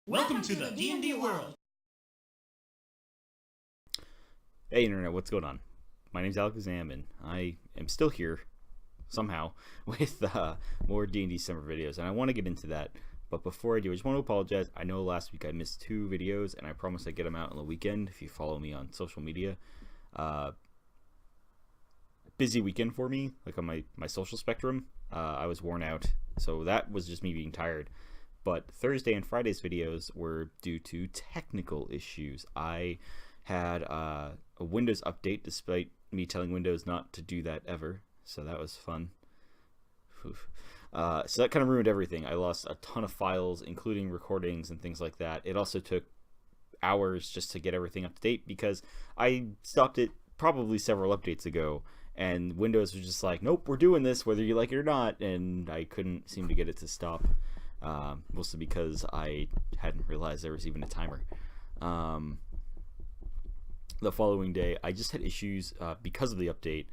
Welcome to the D&D world. Hey Internet, what's going on? My name's Alekazam, and I am still here, somehow, with more D&D summer videos, and I want to get into that. But before I do, I just want to apologize. I know last week I missed 2 videos, and I promise I'd get them out on the weekend if you follow me on social media. Busy weekend for me, like on my social spectrum. I was worn out, so that was just me being tired. But Thursday and Friday's videos were due to technical issues. I had a Windows update despite me telling Windows not to do that ever, so that was fun. So that kind of ruined everything. I lost a ton of files, including recordings and things like that. It also took hours just to get everything up to date because I stopped it probably several updates ago, and Windows was just like, nope, we're doing this whether you like it or not, and I couldn't seem to get it to stop, mostly because I hadn't realized there was even a timer. The following day, I just had issues because of the update.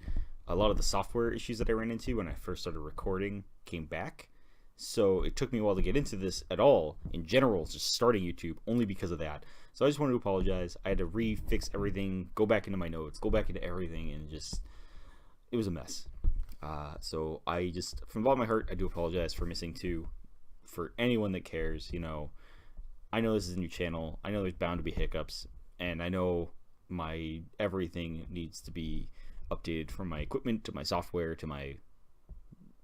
A lot of the software issues that I ran into when I first started recording came back, so it took me a while to get into this at all, in general, just starting YouTube, only because of that. So I just wanted to apologize. I had to refix everything, go back into my notes, go back into everything, and it was a mess. So I just, from the bottom of my heart, I do apologize for missing 2. For anyone that cares, you know, I know this is a new channel. I know there's bound to be hiccups, and I know my everything needs to be updated, from my equipment to my software to my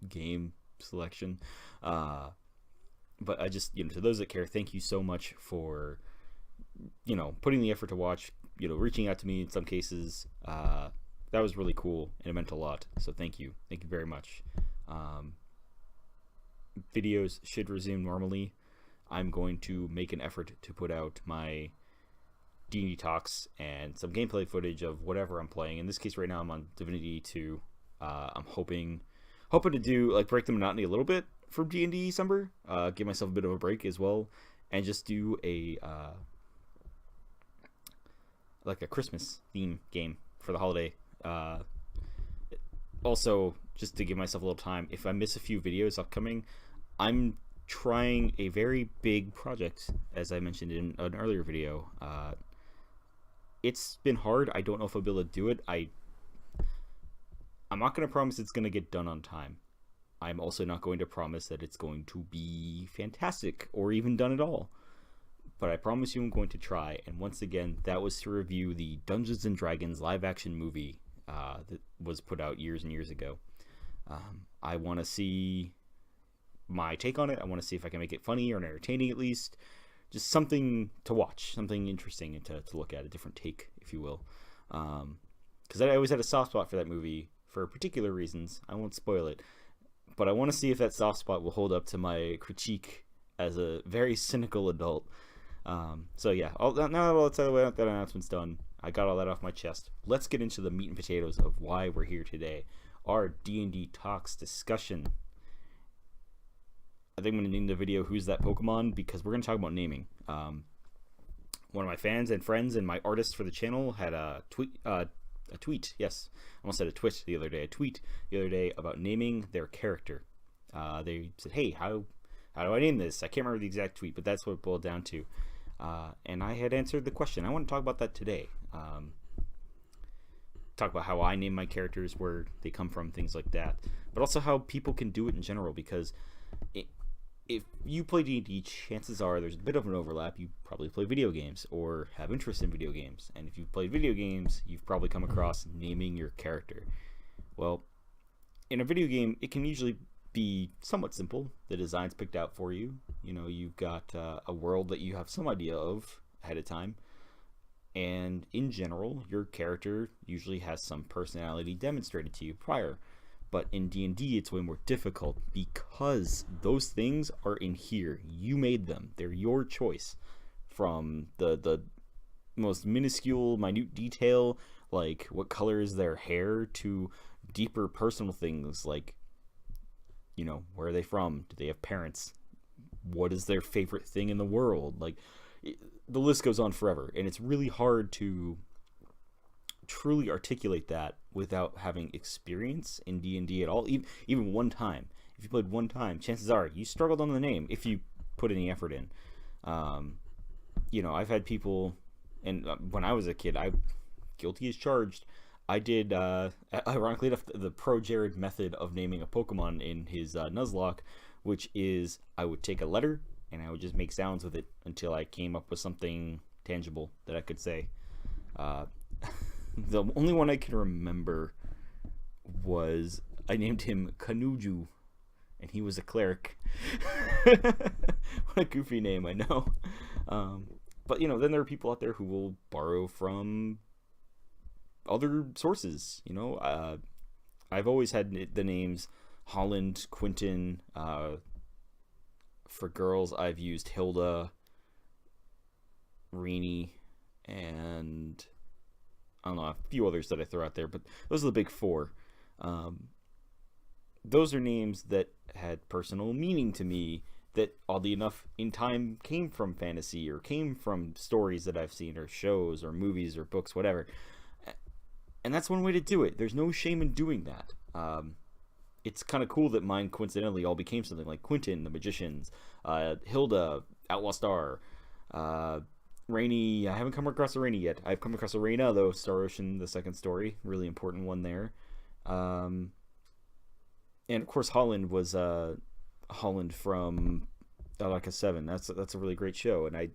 game selection. But I just, to those that care, thank you so much for, putting the effort to watch, reaching out to me in some cases. That was really cool, and it meant a lot. So thank you very much. Videos should resume normally. I'm going to make an effort to put out my D&D talks and some gameplay footage of whatever I'm playing. In this case right now I'm on Divinity 2. I'm hoping to do, break the monotony a little bit for D&D December, give myself a bit of a break as well, and just do a Christmas theme game for the holiday. Also, just to give myself a little time, if I miss a few videos upcoming, I'm trying a very big project, as I mentioned in an earlier video. It's been hard. I don't know if I'll be able to do it. I'm not going to promise it's going to get done on time. I'm also not going to promise that it's going to be fantastic or even done at all. But I promise you I'm going to try. And once again, that was to review the Dungeons & Dragons live-action movie that was put out years and years ago. I want to see my take on it. I want to see if I can make it funny or entertaining, at least. Just something to watch, something interesting and to look at, a different take, if you will. Because I always had a soft spot for that movie for particular reasons. I won't spoil it. But I want to see if that soft spot will hold up to my critique as a very cynical adult. So yeah, now that all that's out of the way, that announcement's done, I got all that off my chest. Let's get into the meat and potatoes of why we're here today. Our D&D Talks discussion. I think I'm going to name the video "Who's That Pokemon?" because we're going to talk about naming. One of my fans and friends and my artists for the channel had a tweet. Yes, I almost said a tweet the other day. A tweet the other day about naming their character. They said, "Hey, how do I name this?" I can't remember the exact tweet, but that's what it boiled down to. And I had answered the question. I want to talk about that today. Talk about how I name my characters, where they come from, things like that. But also how people can do it in general, because if you play D&D, chances are there's a bit of an overlap. You probably play video games or have interest in video games. And if you've played video games, you've probably come across naming your character. Well, in a video game, it can usually be somewhat simple. The design's picked out for you. You've got a world that you have some idea of ahead of time. And in general, your character usually has some personality demonstrated to you prior. But in D&D, it's way more difficult because those things are in here. You made them. They're your choice. From the most minuscule, minute detail, like what color is their hair, to deeper personal things like, where are they from? Do they have parents? What is their favorite thing in the world? The list goes on forever. And it's really hard to truly articulate that without having experience in D&D at all, even one time. If you played one time, chances are you struggled on the name if you put any effort in. I've had people, and when I was a kid, I guilty as charged. I did, ironically enough, the Pro Jared method of naming a Pokemon in his Nuzlocke, which is I would take a letter and I would just make sounds with it until I came up with something tangible that I could say. The only one I can remember was I named him Kanuju, and he was a cleric. What a goofy name, I know. But then there are people out there who will borrow from other sources. I've always had the names Holland, Quentin. For girls, I've used Hilda, Rainy, and I don't know, a few others that I throw out there, but those are the big four. Those are names that had personal meaning to me that, oddly enough, in time came from fantasy or came from stories that I've seen or shows or movies or books, whatever. And that's one way to do it. There's no shame in doing that. It's kind of cool that mine coincidentally all became something like Quentin, the Magicians, Hilda, Outlaw Star, Rainy. I haven't come across a Rainy yet. I've come across a Raina, though. Star Ocean, the second story, really important one there. And of course, Holland was Holland from Alekazam. That's a really great show, and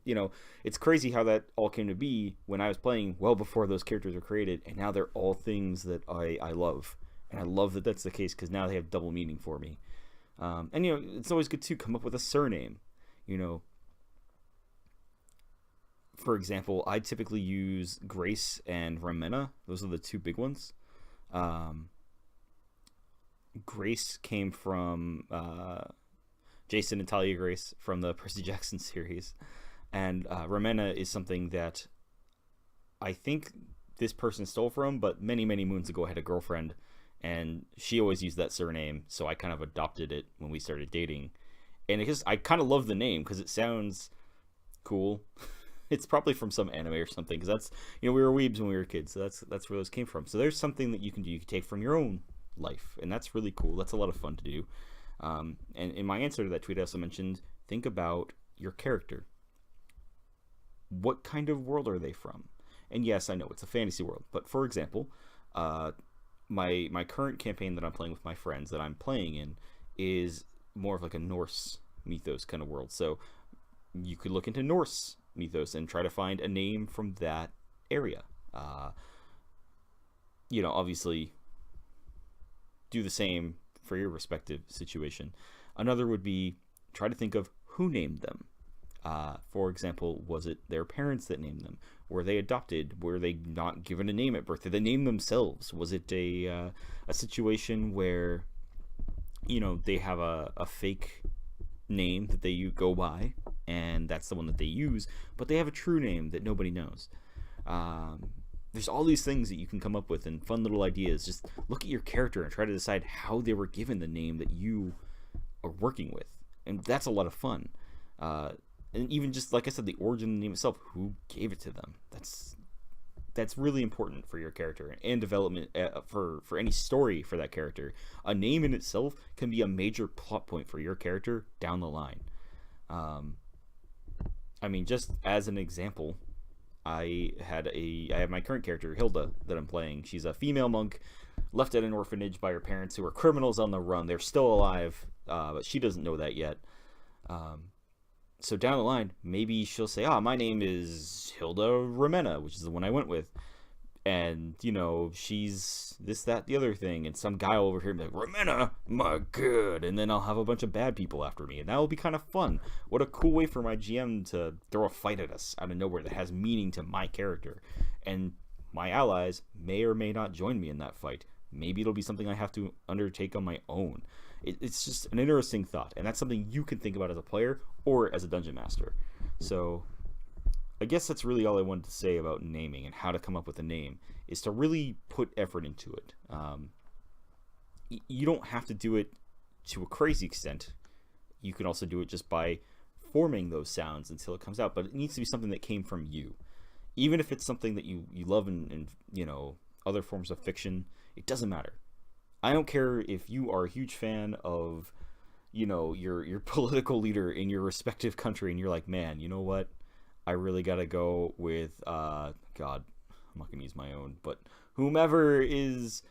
it's crazy how that all came to be when I was playing well before those characters were created, and now they're all things that I love, and I love that that's the case because now they have double meaning for me. And it's always good to come up with a surname. For example, I typically use Grace and Ramena. Those are the two big ones. Grace came from Jason and Talia Grace from the Percy Jackson series, and Ramena is something that I think this person stole from, but many moons ago I had a girlfriend, and she always used that surname, so I kind of adopted it when we started dating, and I kind of love the name because it sounds cool. It's probably from some anime or something, because that's we were weebs when we were kids, so that's where those came from. So there's something that you can do. You can take from your own life, and that's really cool. That's a lot of fun to do. And in my answer to that tweet, I also mentioned, think about your character. What kind of world are they from? And yes, I know it's a fantasy world, but for example, my current campaign that I'm playing with my friends that I'm playing in is more of like a Norse mythos kind of world. So you could look into Norse mythos and try to find a name from that area. Obviously do the same for your respective situation. Another would be try to think of who named them. For example, was it their parents that named them? Were they adopted? Were they not given a name at birth? Did they name themselves? Was it a situation where they have a fake name that they go by, and that's the one that they use, but they have a true name that nobody knows? There's all these things that you can come up with and fun little ideas. Just look at your character and try to decide how they were given the name that you are working with, and that's a lot of fun. And even just like I said, the origin of the name itself, who gave it to them? That's really important for your character and development for any story for that character. A name in itself can be a major plot point for your character down the line. Just as an example, I have my current character, Hilda, that I'm playing. She's a female monk left at an orphanage by her parents who are criminals on the run. They're still alive, but she doesn't know that yet. So down the line, maybe she'll say, my name is Hilda Ramena, which is the one I went with. And, she's this, that, the other thing. And some guy over here will be like, Ramena, my good. And then I'll have a bunch of bad people after me. And that will be kind of fun. What a cool way for my GM to throw a fight at us out of nowhere that has meaning to my character. And my allies may or may not join me in that fight. Maybe it'll be something I have to undertake on my own. It's just an interesting thought. And that's something you can think about as a player or as a dungeon master. So I guess that's really all I wanted to say about naming and how to come up with a name, is to really put effort into it. You don't have to do it to a crazy extent. You can also do it just by forming those sounds until it comes out, but it needs to be something that came from you. Even if it's something that you love in other forms of fiction, it doesn't matter. I don't care if you are a huge fan of your political leader in your respective country, and you're like, man, you know what? I really gotta go with God. I'm not gonna use my own, but whomever is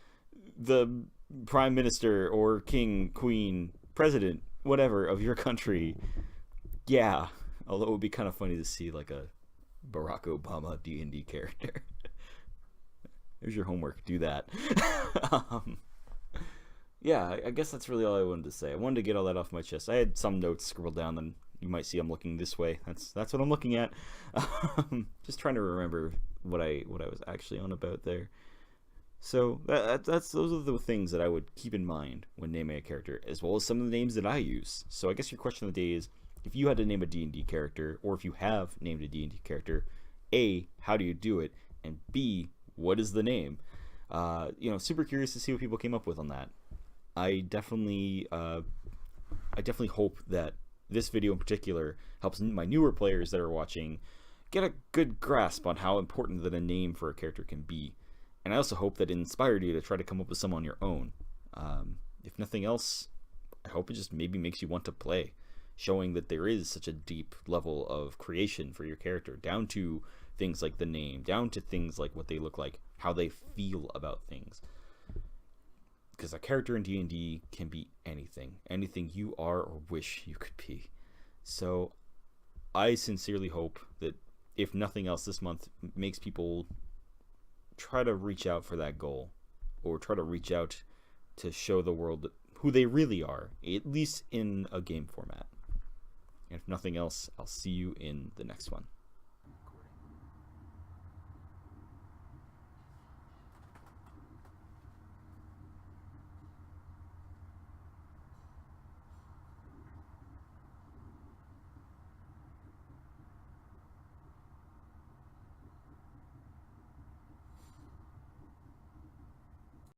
the prime minister or king, queen, president, whatever of your country. Yeah, although it would be kind of funny to see like a Barack Obama D&D character. There's your homework. Do that. Yeah, I guess that's really all I wanted to say. I wanted to get all that off my chest. I had some notes scribbled down, and you might see I'm looking this way. That's what I'm looking at. Just trying to remember what I was actually on about there. So those are the things that I would keep in mind when naming a character, as well as some of the names that I use. So I guess your question of the day is, if you had to name a D&D character, or if you have named a D&D character, A, how do you do it? And B, what is the name? Super curious to see what people came up with on that. I definitely hope that this video in particular helps my newer players that are watching get a good grasp on how important that a name for a character can be. And I also hope that it inspired you to try to come up with some on your own. If nothing else, I hope it just maybe makes you want to play, showing that there is such a deep level of creation for your character, down to things like the name, down to things like what they look like, how they feel about things. Because a character in D&D can be anything you are or wish you could be. So I sincerely hope that, if nothing else, this month makes people try to reach out for that goal, or try to reach out to show the world who they really are, at least in a game format. And if nothing else, I'll see you in the next one.